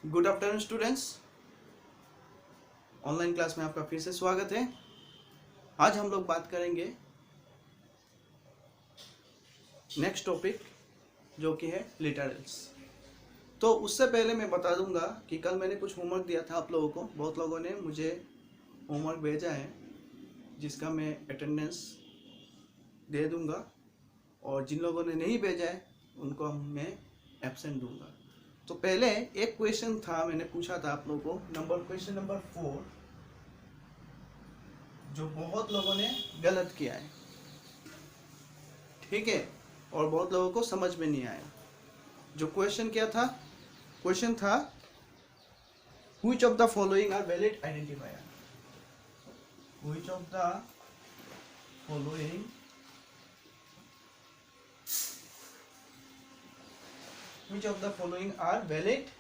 Good afternoon students. Online class में आपका फिर से स्वागत है। आज हम लोग बात करेंगे नेक्स्ट टॉपिक जो कि है लिटरल्स। तो उससे पहले मैं बता दूंगा कि कल मैंने कुछ होमवर्क दिया था आप लोगों को। बहुत लोगों ने मुझे होमवर्क भेजा है जिसका मैं अटेंडेंस दे दूंगा, और जिन लोगों ने नहीं भेजा है उनको मैं एब्सेंट दूंगा। तो पहले एक क्वेश्चन था, मैंने पूछा था आप लोगों को, क्वेश्चन नंबर 4, जो बहुत लोगों ने गलत किया है, ठीक है, और बहुत लोगों को समझ में नहीं आया। जो क्वेश्चन क्या था? क्वेश्चन था which of the following are valid identifier. Which of the following which of the following are valid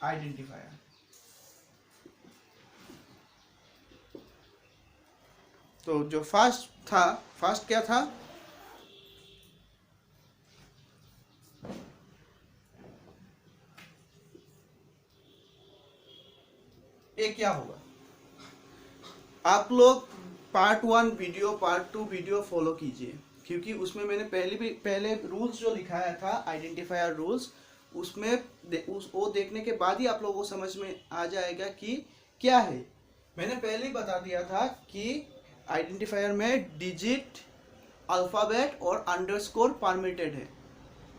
identifier। तो जो फर्स्ट क्या था? ये क्या होगा? आप लोग part 1 video, part 2 video follow कीजिए, क्योंकि उसमें मैंने पहले रूल्स जो लिखाया था, आइडेंटिफायर रूल्स, उसमें वो देखने के बाद ही आप लोगों को समझ में आ जाएगा कि क्या है। मैंने पहले ही बता दिया था कि आइडेंटिफायर में डिजिट, अल्फाबेट और अंडरस्कोर परमिटेड है,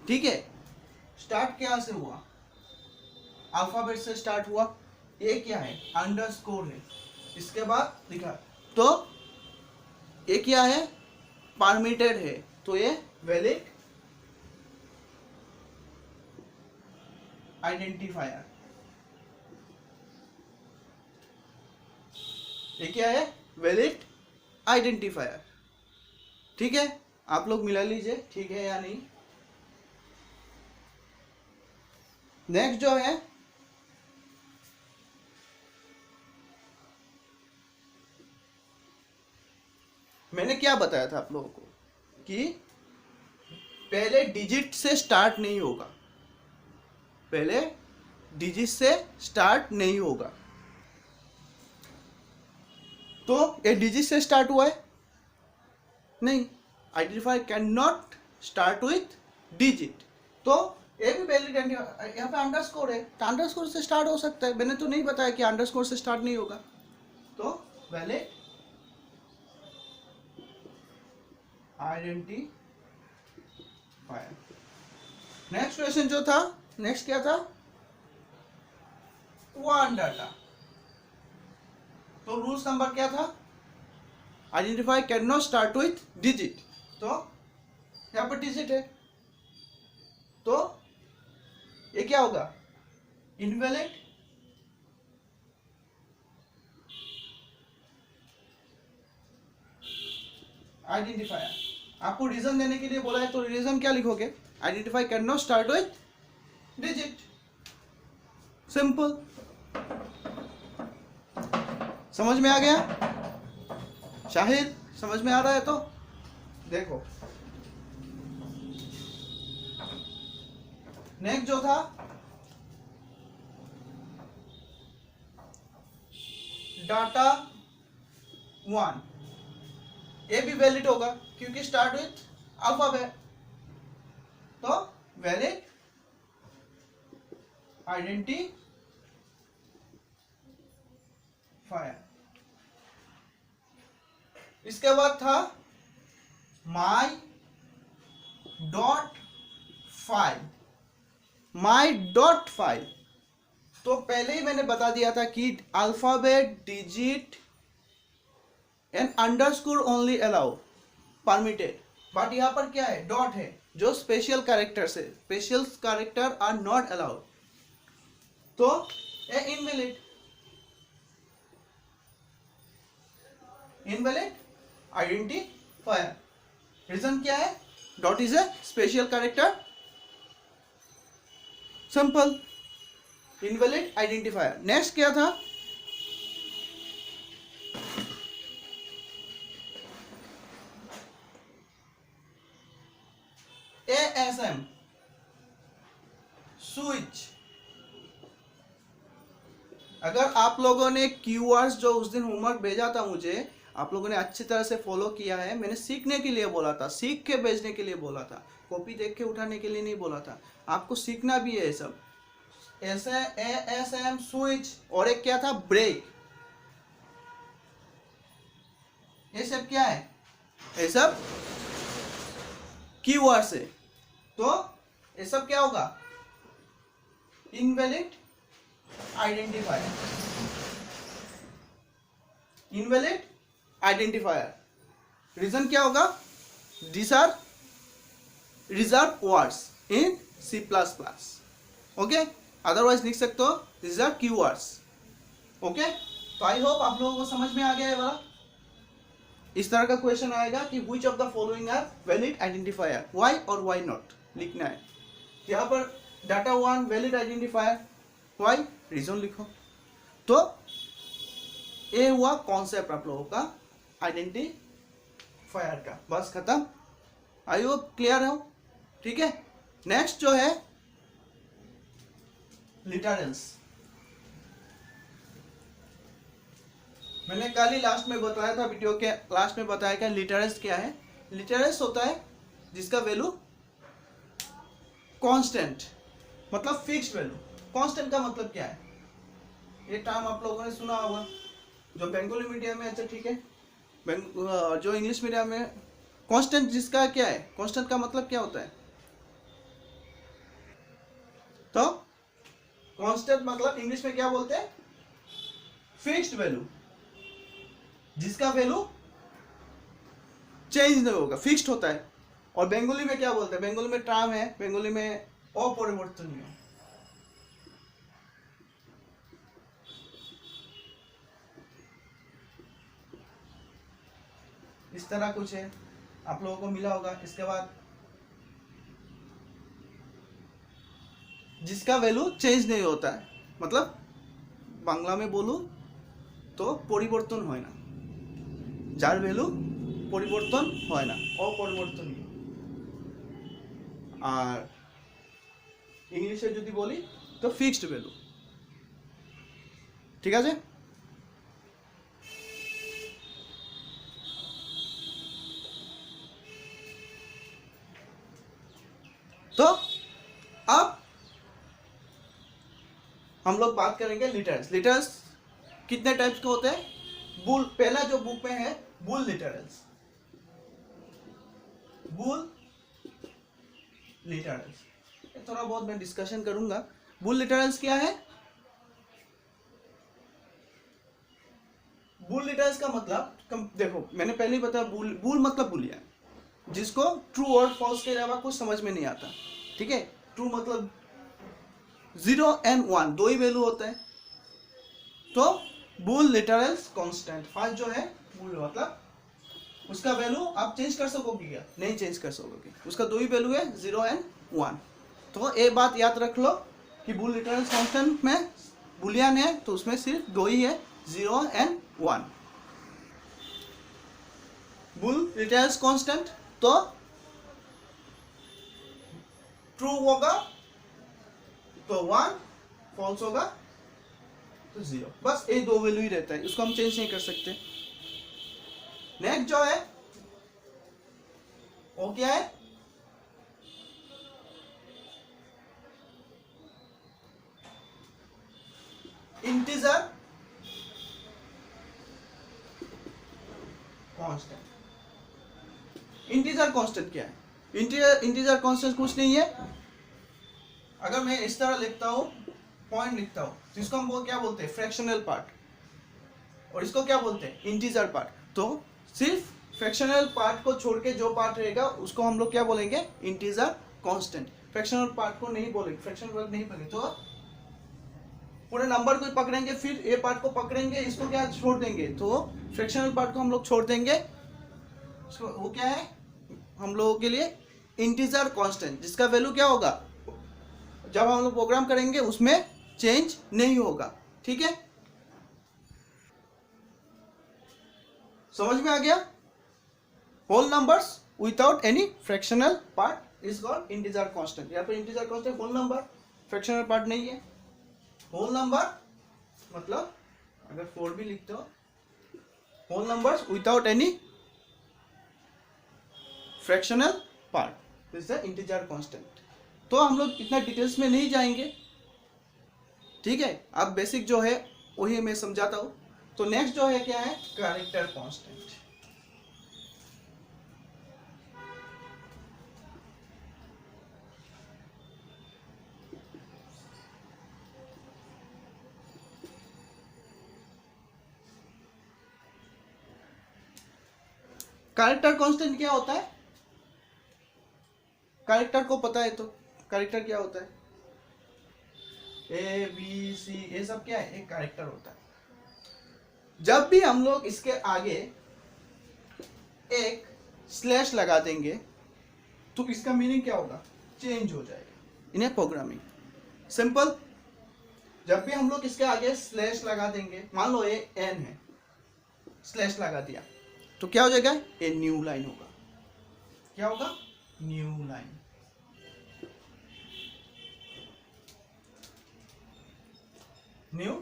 ठीक है। स्टार्ट क्या से हुआ? अल्फाबेट से स्टार्ट हुआ। ये क्या है? अंडरस्कोर है। इसके बाद लिखा, तो ये क्या है? परमिटेड है, तो ये वैलिड आइडेंटिफायर। ये क्या है? वैलिड आइडेंटिफायर, ठीक है। आप लोग मिला लीजिए, ठीक है या नहीं। नेक्स्ट जो है, मैंने क्या बताया था आप लोगों को कि पहले डिजिट से स्टार्ट नहीं होगा, पहले डिजिट से स्टार्ट नहीं होगा। तो ये डिजिट से स्टार्ट हुआ है? नहीं, identifier can not start with digit. तो ये भी वैलिड, यहाँ पे अंडरस्कोर है, तो अंडरस्कोर से स्टार्ट हो सकता है। मैंने तो नहीं बताया कि अंडरस्कोर से स्टार्ट नहीं होगा, तो वैलिड आइडेंटिफायर। नेक्स्ट क्वेश्चन जो था, नेक्स्ट क्या था? One data. तो रूल्स नंबर क्या था? Identifier can not start with digit, तो यहाँ पर डिजिट है, तो ये क्या होगा? Invalid identifier. आपको रीजन देने के लिए बोला है, तो रीजन क्या लिखोगे? Identify can not start with digit, simple. समझ में आ गया? शाहिद, समझ में आ रहा है? तो देखो, नेक्स्ट जो था, डाटा 1, ये भी वैलिड होगा क्योंकि स्टार्ट विथ अल्फाबेट, तो वैलिड आइडेंटिफायर। इसके बाद था my dot file. My dot file, तो पहले ही मैंने बता दिया था कि alphabet, digit and underscore only allow, permitted. But यहां पर क्या है? डॉट है, जो स्पेशल कैरेक्टर्स है, special character are not allowed, तो a invalid, invalid identifier. Reason क्या है? Dot is a special character, simple, invalid identifier. Next क्या था? ASM, switch. अगर आप लोगों ने कीवर्ड्स जो उस दिन होमवर्क भेजा था मुझे, आप लोगों ने अच्छी तरह से फॉलो किया है। मैंने सीखने के लिए बोला था, सीख के भेजने के लिए बोला था, कॉपी देख के उठाने के लिए नहीं बोला था। आपको सीखना भी है सब। ऐसे ASM स्विच, और एक क्या था, ब्रेक। ये सब क्या है, ये सब कीवर्ड्स है। तो ये सब क्या होगा, invalid identifier. Invalid identifier reason क्या होगा, this are reserved words in C++। Okay, otherwise लिख सकते हो दिस आर कीवर्ड्स। ओके, तो आई होप आप लोगों को समझ में आ गया है वाला। इस तरह का क्वेश्चन आएगा कि which of the following are valid identifier, why और why not लिखना है। यहाँ पर data 1 valid identifier, why reason लिखो। तो ये हुआ कॉन्सेप्ट आप लोगों का आइडेंटिफायर का, बस खत्म। आई होप क्लियर हो, ठीक है। नेक्स्ट जो है लिटरल्स। मैंने कल ही लास्ट में बताया था, वीडियो के लास्ट में बताया क्या लिटरल्स क्या है। लिटरल्स होता है जिसका वैल्यू कांस्टेंट, मतलब फिक्स्ड वैल्यू। कांस्टेंट का मतलब क्या है, ये टर्म आप लोगों ने सुना होगा। जो बंगाली मीडियम में, अच्छा ठीक है, जो इंग्लिश मीडियम में कांस्टेंट जिसका क्या है, कांस्टेंट का मतलब क्या होता है। तो कांस्टेंट मतलब इंग्लिश में क्या बोलते हैं, फिक्स्ड वैल्यू, जिसका वैल्यू चेंज नहीं होगा, फिक्स्ड होता है। और बंगाली में क्या बोलते हैं, बंगाली में टर्म है, बंगाली में अपरिवर्तनीय। इस तरह कुछ है, आप लोगों को मिला होगा। इसके बाद जिसका वैल्यू चेंज नहीं होता है, मतलब बांग्ला में बोलूं तो परिवर्तन হয় না, যার ভ্যালু পরিবর্তন হয় না, অপরিবর্তনীয়। আর ইংলিশে যদি বলি তো ফিক্সড ভ্যালু, ঠিক আছে। तो अब हम लोग बात करेंगे लिटरल्स। लिटरल्स कितने टाइप्स के होते हैं, बुल, पहला जो बुक में है बुल लिटरल्स, बुल लिटरल्स, थोड़ा बहुत मैं डिस्कशन करूंगा। बुल लिटरल्स क्या है, बुल लिटरल्स का मतलब देखो, मैंने पहले ही बताया, बुल, बुल मतलब बुलियन, जिसको ट्रू और फॉल्स के अलावा कुछ समझ में नहीं आता, ठीक है। ट्रू मतलब 0 and 1 दो ही वैल्यू होता है। तो बुल लिटरल्स कांस्टेंट, फर्स्ट जो है बुल मतलब उसका वैल्यू आप चेंज कर सकोगे क्या, नहीं चेंज कर सकोगे, उसका दो ही वैल्यू है 0 and 1। तो एक बात याद रख लो कि बुल लिटरल्स कांस्टेंट में बुलियन है तो उसमें सिर्फ दो ही है, 0 and 1। बुल लिटरल्स कांस्टेंट तो ट्रू होगा तो 1, फॉल्स होगा तो 0, बस ये दो वैल्यू ही रहता है, उसको हम चेंज नहीं कर सकते। नेक्स्ट जो है वो क्या है, इंटीजर कांस्टेंट। इंटीजर कांस्टेंट क्या है, इंटीजर कांस्टेंट कुछ नहीं है। अगर मैं इस तरह लिखता हूं, पॉइंट लिखता हूं, तो इसको हम क्या बोलते हैं, फ्रैक्शनल पार्ट, और इसको क्या बोलते हैं, इंटीजर पार्ट। तो सिर्फ फ्रैक्शनल पार्ट को छोड़ के जो पार्ट रहेगा उसको हम लोग क्या बोलेंगे, इंटीजर कांस्टेंट। फ्रैक्शनल पार्ट को नहीं बोलेंगे, फ्रैक्शनल पार्ट नहीं बोलेंगे, तो पूरे नंबर को पकड़ेंगे, फिर ए पार्ट को पकड़ेंगे, इसको क्या छोड़ देंगे, तो फ्रैक्शनल पार्ट को हम लोग छोड़ देंगे। वो क्या है हम लोगों के लिए, इंटीजर कांस्टेंट, जिसका वैल्यू क्या होगा, जब हम लोग प्रोग्राम करेंगे उसमें चेंज नहीं होगा, ठीक है। समझ में आ गया, whole numbers without any fractional part is called integer constant. यहाँ पर integer constant whole number, fractional part नहीं है। होल नंबर मतलब अगर 4 भी लिखते हो, whole numbers without any fractional part is the integer constant. तो हम लोग इतना डिटेल्स में नहीं जाएंगे, ठीक है। अब बेसिक जो है वही मैं समझाता हूं। तो नेक्स्ट जो है क्या है, कैरेक्टर कांस्टेंट। कैरेक्टर कांस्टेंट क्या होता है, कैरेक्टर को पता है तो कैरेक्टर क्या होता है, ए बी सी ये सब क्या है, एक कैरेक्टर होता है। जब भी हम लोग इसके आगे एक स्लैश लगा देंगे तो इसका मीनिंग क्या होगा, चेंज हो जाएगा। इन्हें प्रोग्रामिंग सिंपल। जब भी हम लोग इसके आगे स्लैश लगा देंगे, मान लो ये एन है, स्लैश लगा दिया तो क्या हो जाएगा, ये न्यू लाइन होगा। क्या होगा, न्यू लाइन। New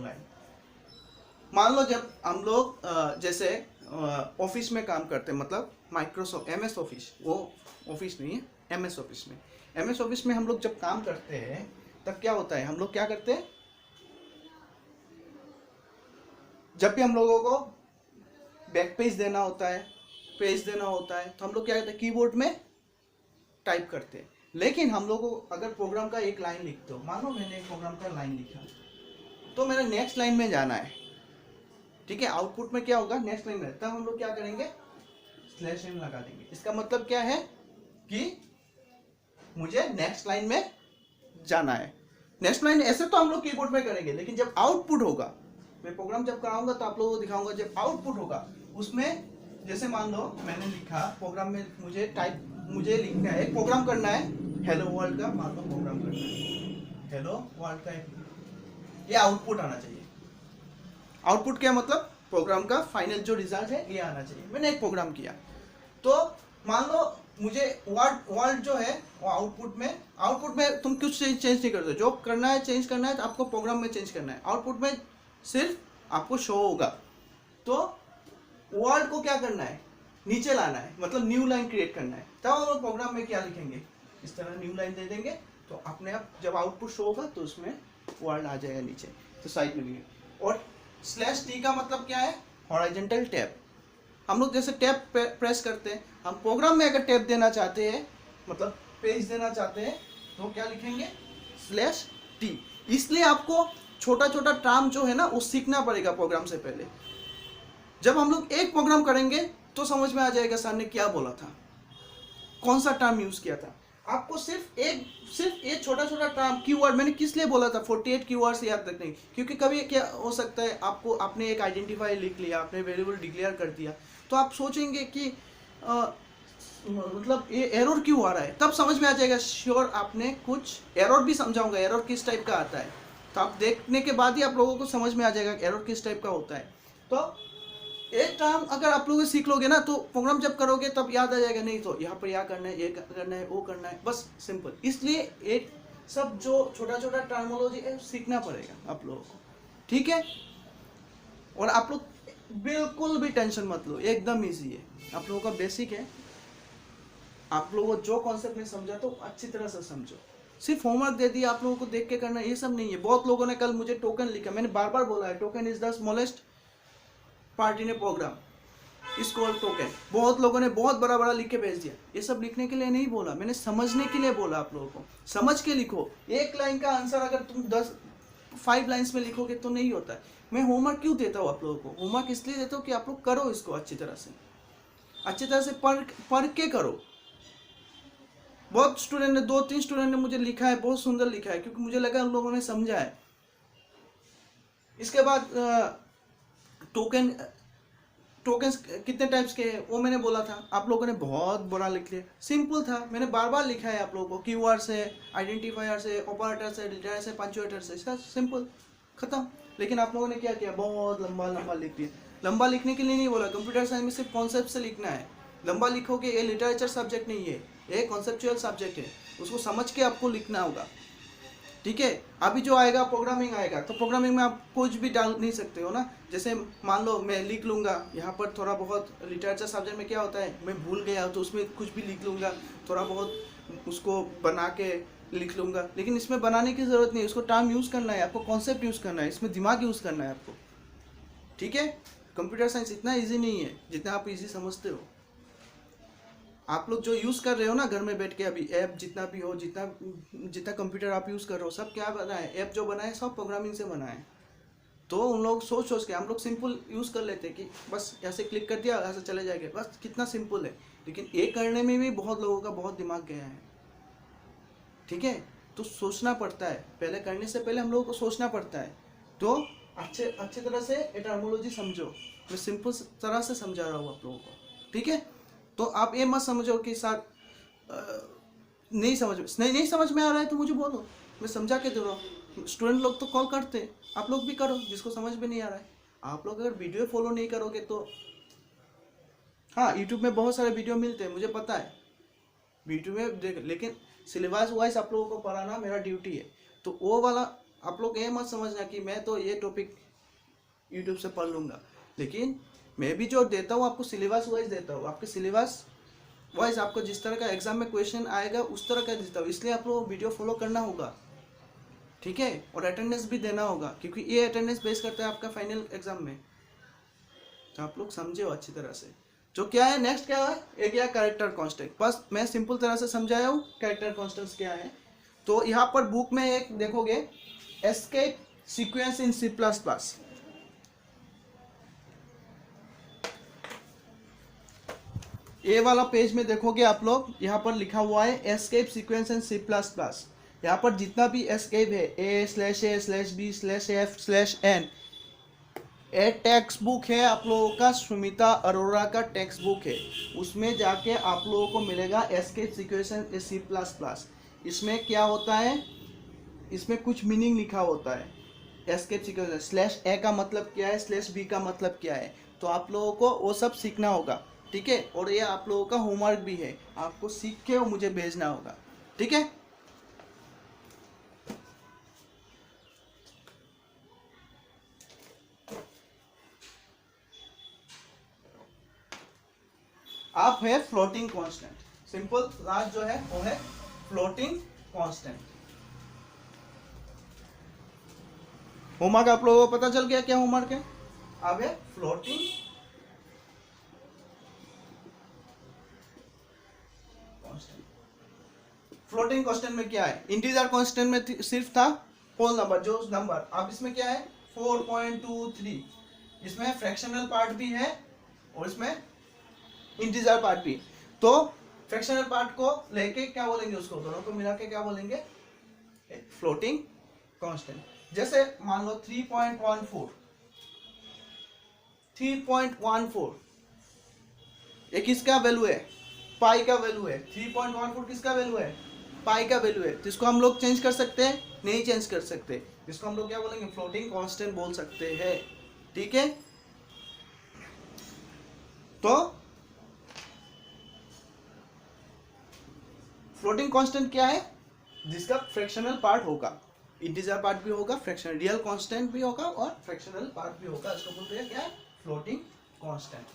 line. मान लो जब हम लोग जैसे ऑफिस में काम करते हैं, मतलब माइक्रोसॉफ्ट MS ऑफिस, वो ऑफिस नहीं है, MS ऑफिस में, MS ऑफिस में हम लोग जब काम करते हैं तब क्या होता है, हम लोग क्या करते हैं, जब भी हम लोगों को बैक पेज देना होता है, पेज देना होता है, तो हम लोग क्या करते हैं, कीबोर्ड में टाइप करते हैं। लेकिन हम लोग को अगर प्रोग्राम का एक लाइन लिखते हो, मान लो मैंने एक प्रोग्राम का लाइन लिखा तो मेरा नेक्स्ट लाइन में जाना है, ठीक है। आउटपुट में क्या होगा, नेक्स्ट लाइन में, तब हम लोग क्या करेंगे, स्लैश एन लगा देंगे। इसका मतलब क्या है कि मुझे नेक्स्ट लाइन में जाना है। नेक्स्ट लाइन ऐसे तो हम लोग कीबोर्ड में करेंगे, लेकिन जब आउटपुट होगा, मैं प्रोग्राम जब कराऊंगा तो आप लोगों को दिखाऊंगा, जब आउटपुट होगा उसमें, जैसे मान लो मैंने लिखा प्रोग्राम में, मुझे लिखना है, एक प्रोग्राम करना है हेलो वर्ल्ड का, मान लो प्रोग्राम करना है हेलो वर्ल्ड का, ये आउटपुट आना चाहिए। आउटपुट क्या मतलब, प्रोग्राम का फाइनल जो रिजल्ट है ये आना चाहिए। मैंने एक प्रोग्राम किया तो मान लो मुझे वर्ल्ड जो है वो आउटपुट में तुम कुछ चेंज नहीं करते, जो करना है चेंज करना है तो आपको प्रोग्राम में चेंज करना है, आउटपुट में सिर्फ आपको शो होगा। तो वर्ड को क्या करना है, नीचे लाना है, मतलब न्यू लाइन क्रिएट करना है। तब हम लोग प्रोग्राम में क्या लिखेंगे, इस तरह न्यू लाइन दे देंगे, तो अपने आप जब आउटपुट शो होगा तो उसमें वर्ड आ जाएगा नीचे, तो साइड में लिखेंगे। और स्लैश टी का मतलब क्या है, हॉरिजॉन्टल टैब। हम लोग जैसे टैब प्रेस करते हैं, हम प्रोग्राम में अगर टैब देना चाहते हैं, मतलब पेज देना चाहते हैं, तो क्या लिखेंगे, स्लैश टी। इसलिए आपको छोटा छोटा टर्म जो है ना वो सीखना पड़ेगा प्रोग्राम से पहले। जब हम लोग एक प्रोग्राम करेंगे तो समझ में आ जाएगा सर ने क्या बोला था, कौन सा टर्म यूज किया था। आपको सिर्फ एक छोटा छोटा टर्म, कीवर्ड मैंने किस लिए बोला था 48 कीवर्ड्स याद रखने, क्योंकि कभी क्या हो सकता है, आपने एक आइडेंटिफायर लिख लिया, आपने वेरिएबल डिक्लेयर कर दिया, तो आप सोचेंगे कि मतलब ये एरर क्यों आ रहा है, तब समझ में आ जाएगा श्योर आपने कुछ एरर भी समझाऊंगा, एरर किस टाइप का आता है, तो आप देखने के बाद ही आप लोगों को समझ में आ जाएगा एरर किस टाइप का होता है। तो एक टर्म अगर आप लोग सीख लोगे ना तो प्रोग्राम जब करोगे तब याद आ जाएगा, नहीं तो यहाँ पर यह करना है, ये करना है, वो करना है, बस सिंपल। इसलिए एक सब जो छोटा छोटा टर्मोलॉजी है सीखना पड़ेगा आप लोगों को, ठीक है। और आप लोग बिल्कुल भी टेंशन मत लो, एकदम ईजी है, आप लोगों का बेसिक है। आप लोगों को जो कॉन्सेप्ट में समझा तो अच्छी तरह से समझो, सिर्फ होमवर्क दे दिया आप लोगों को देख के करना, ये सब नहीं है। बहुत लोगों ने कल मुझे टोकन लिखा, मैंने बार बार बोला है token is the smallest part in a program, इसको टोकन। बहुत लोगों ने बहुत बड़ा बड़ा लिख के भेज दिया, ये सब लिखने के लिए नहीं बोला, मैंने समझने के लिए बोला। आप लोगों को समझ के लिखो, एक लाइन का आंसर अगर तुम 5 लाइन्स में लिखोगे तो नहीं होता है। मैं होमवर्क क्यों देता हूँ आप लोगों को, होमवर्क इसलिए देता हूँ कि आप लोग करो इसको अच्छी तरह से पढ़ के करो। बहुत स्टूडेंट ने 2-3 स्टूडेंट ने मुझे लिखा है, बहुत सुंदर लिखा है, क्योंकि मुझे लगा उन लोगों ने समझा है। इसके बाद टोकन्स कितने टाइप्स के हैं वो मैंने बोला था, आप लोगों ने बहुत बड़ा लिख लिया। सिंपल था, मैंने बार बार लिखा है आप लोगों को, कीवर्ड्स है, आइडेंटिफायर्स है, ऑपरेटर्स है, डिटेल्स है, पंक्चुएटर्स है, इसका सिंपल खत्म। लेकिन आप लोगों ने क्या किया, बहुत लंबा लिख दिया। लंबा लिखने के लिए नहीं बोला, कंप्यूटर साइंस में सिर्फ कॉन्सेप्ट से लिखना है, लंबा लिखोगे, ये लिटरेचर सब्जेक्ट नहीं है, ये कॉन्सेप्चुअल सब्जेक्ट है, उसको समझ के आपको लिखना होगा। ठीक है, अभी जो आएगा प्रोग्रामिंग आएगा, तो प्रोग्रामिंग में आप कुछ भी डाल नहीं सकते हो ना। जैसे मान लो मैं लिख लूँगा यहाँ पर थोड़ा बहुत, लिटरेचर सब्जेक्ट में क्या होता है, मैं भूल गया तो उसमें कुछ भी लिख लूँगा, थोड़ा बहुत उसको बना के लिख लूँगा। लेकिन इसमें बनाने की ज़रूरत नहीं है, उसको टर्म यूज़ करना है आपको, कॉन्सेप्ट यूज़ करना है, इसमें दिमाग यूज़ करना है आपको। ठीक है, कंप्यूटर साइंस इतना ईजी नहीं है जितना आप ईजी समझते हो। आप लोग जो यूज़ कर रहे हो ना घर में बैठ के, अभी ऐप जितना भी हो, जितना कंप्यूटर आप यूज़ कर रहे हो, सब क्या बना है, ऐप जो बना है सब प्रोग्रामिंग से बना है। तो उन लोग सोच के, हम लोग सिंपल यूज़ कर लेते हैं कि बस ऐसे क्लिक कर दिया, ऐसे चले जाएंगे, बस कितना सिंपल है। लेकिन ये करने में भी बहुत लोगों का बहुत दिमाग गया है। ठीक है, तो सोचना पड़ता है, पहले करने से पहले हम लोगों को सोचना पड़ता है। तो अच्छे तरह से एटर्मोलॉजी समझो, मैं सिंपल तरह से समझा रहा हूँ आप लोगों को। ठीक है, तो आप ये मत समझो कि सर नहीं समझ में आ रहा है तो मुझे बोलो, मैं समझा के दे रहा हूँ। स्टूडेंट लोग तो कॉल करते हैं, आप लोग भी करो, जिसको समझ में नहीं आ रहा है। आप लोग अगर वीडियो फॉलो नहीं करोगे तो, हाँ यूट्यूब में बहुत सारे वीडियो मिलते हैं, मुझे पता है, यूट्यूब में देख, लेकिन सिलेबस वाइज आप लोगों को पढ़ाना मेरा ड्यूटी है। तो वो वाला आप लोग ये मत समझना कि मैं तो ये टॉपिक यूट्यूब से पढ़ लूँगा, लेकिन मैं भी जो देता हूँ आपको सिलेबस वाइज देता हूँ। आपके सिलेबस वाइज आपको जिस तरह का एग्जाम में क्वेश्चन आएगा उस तरह का देता हूँ, इसलिए आप लोग वीडियो फॉलो करना होगा। ठीक है, और अटेंडेंस भी देना होगा, क्योंकि ये अटेंडेंस बेस करता है आपका फाइनल एग्जाम में। तो आप लोग समझे हो अच्छी तरह से। जो क्या है नेक्स्ट क्या है, एक या कैरेक्टर कांस्टेंट, बस मैं सिंपल तरह से समझाया हूँ कैरेक्टर कांस्टेंट्स क्या है। तो यहाँ पर बुक में एक देखोगे, एस्केप सीक्वेंस इन C++। ये वाला पेज में देखोगे आप लोग, यहाँ पर लिखा हुआ है एस्केप सीक्वेंस इन C++। यहाँ पर जितना भी एस्केप है, A/A/B/F/N, ये टेक्स्ट बुक है आप लोगों का, सुमिता अरोड़ा का टेक्स्ट बुक है। उसमें जाके आप लोगों को मिलेगा एस्केप सीक्वेंस इन C++। इसमें क्या होता है, इसमें कुछ मीनिंग लिखा होता है। एस्केप सीक्वेंस /A का मतलब क्या है, /B का मतलब क्या है, तो आप लोगों को वो सब सीखना होगा। ठीक है, और ये आप लोगों का होमवर्क भी है, आपको सीख के वो मुझे भेजना होगा। ठीक है, आप है फ्लोटिंग कांस्टेंट, सिंपल लास्ट जो है वो है फ्लोटिंग कांस्टेंट। होमवर्क आप लोगों को पता चल गया क्या होमवर्क है। अब है फ्लोटिंग कांस्टेंट। फ्लोटिंग कांस्टेंट में क्या है, इंटीजर कांस्टेंट में सिर्फ था होल नंबर, जो नंबर, अब इसमें क्या है 4.23, इसमें फ्रैक्शनल पार्ट भी है और इसमें इंटीजर पार्ट भी। तो फ्रैक्शनल पार्ट को लेके क्या बोलेंगे, उसको दोनों को मिला के क्या बोलेंगे, फ्लोटिंग कांस्टेंट। जैसे मान लो 3.14 ये किसका वैल्यू है, पाई का वैल्यू है। 3.14 किसका वैल्यू है, पाई का वैल्यू है। तो इसको हम लोग चेंज कर सकते हैं, नहीं चेंज कर सकते, इसको हम लोग क्या बोलेंगे, फ्लोटिंग कांस्टेंट बोल सकते हैं। ठीक है, तो फ्लोटिंग कांस्टेंट क्या है, जिसका फ्रैक्शनल पार्ट होगा, इंटीजर पार्ट भी होगा, फ्रैक्शनल रियल कांस्टेंट भी होगा और फ्रैक्शनल पार्ट भी होगा, इसको बोलते हैं क्या, फ्लोटिंग कांस्टेंट।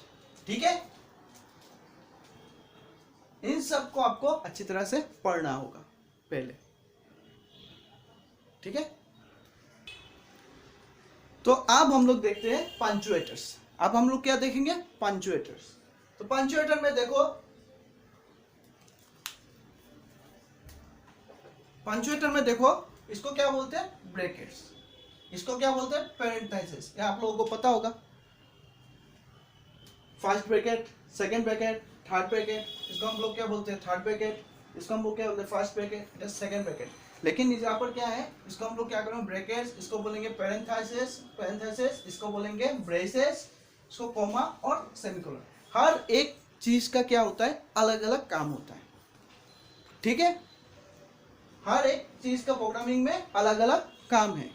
ठीक है, इन सब को आपको अच्छी तरह से पढ़ना होगा पहले। ठीक है, तो अब हम लोग देखते हैं पंचुएटर्स। अब हम लोग क्या देखेंगे, पंचुएटर्स। तो पंचुएटर में देखो, पंचुएटर में देखो, इसको क्या बोलते हैं, ब्रैकेट्स, इसको क्या बोलते हैं, पैरेंथेसिस। ये आप लोगों को पता होगा, first bracket, second bracket, third bracket, इसको हम लोग क्या बोलते हैं, थर्ड ब्रैकेट, इसको हम लोग क्या बोलते हैं, फर्स्ट ब्रैकेट, सेकंड ब्रैकेट। लेकिन यहाँ पर क्या है, इसको हम लोग क्या करेंगे, ब्रैकेट्स, इसको बोलेंगे पैरेंथेसिस, इसको बोलेंगे ब्रेसेस, इसको कोमा और सेमीकोलन। हर एक चीज का क्या होता है, अलग अलग काम होता है। ठीक है, हर एक चीज का प्रोग्रामिंग में अलग अलग काम है।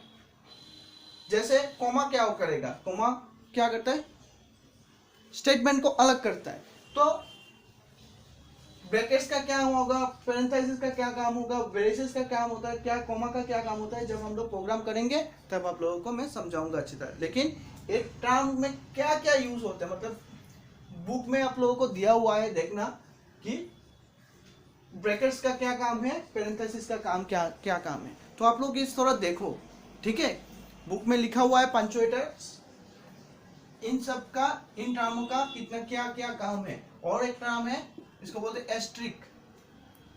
जैसे कोमा क्या करेगा, कोमा क्या करता है, स्टेटमेंट को अलग करता है। तो ब्रैकेट्स का क्या होगा, पैरेंथेसिस का क्या काम होगा, ब्रेसेस का काम होता है, क्या कॉमा का क्या काम होता है, जब हम लोग प्रोग्राम करेंगे तब आप लोगों को मैं समझाऊंगा अच्छी तरह। लेकिन एक टर्म में क्या क्या यूज होता है, मतलब बुक में आप लोगों को दिया हुआ है, देखना कि ब्रैकेट्स का क्या काम है, पैरेंथेसिस का काम क्या क्या काम है, तो आप लोग इस थोड़ा देखो, ठीक है। बुक में लिखा हुआ है पंक्चुएटर्स, इन सब का, इन टर्मों का कितना क्या क्या काम है। और एक टर्म है, इसको बोलते हैं एस्ट्रिक,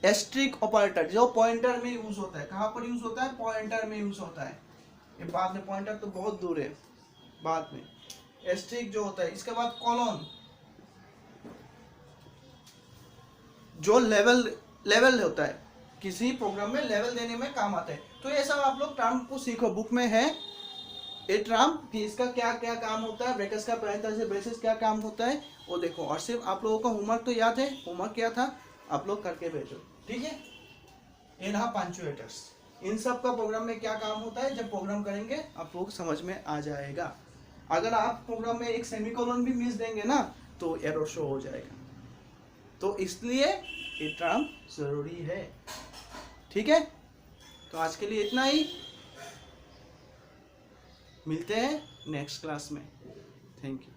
एस्ट्रिक ऑपरेटर, जो पॉइंटर में यूज होता है। कहाँ पर यूज होता है, पॉइंटर में यूज होता है। ये बाद में, पॉइंटर तो बहुत दूर है, बाद में एस्ट्रिक जो होता है। इसके बाद कॉलन, जो लेवल होता है, किसी प्रोग्राम में लेवल देने में काम आता है। तो ये सब आप लोग टर्म को सीखो, बुक में है ये टर्म कि इसका क्या क्या काम होता है, ब्रैकेट्स का पैरेंथेसिस ब्रेसेस क्या काम होता है, वो देखो। और सिर्फ आप लोगों का होमवर्क तो याद है, होमवर्क क्या था आप लोग करके भेजो, ठीक है। ये रहा पंक्चुएटर्स, इन सब का प्रोग्राम में क्या काम होता है, जब प्रोग्राम करेंगे आप लोग समझ में आ जाएगा। अगर आप प्रोग्राम में एक सेमीकोलन भी मिस देंगे ना तो एरर शो हो जाएगा। तो इसलिए ये टर्म जरूरी है, ठीक है। तो आज के लिए इतना ही, मिलते हैं नेक्स्ट क्लास में। Thank you.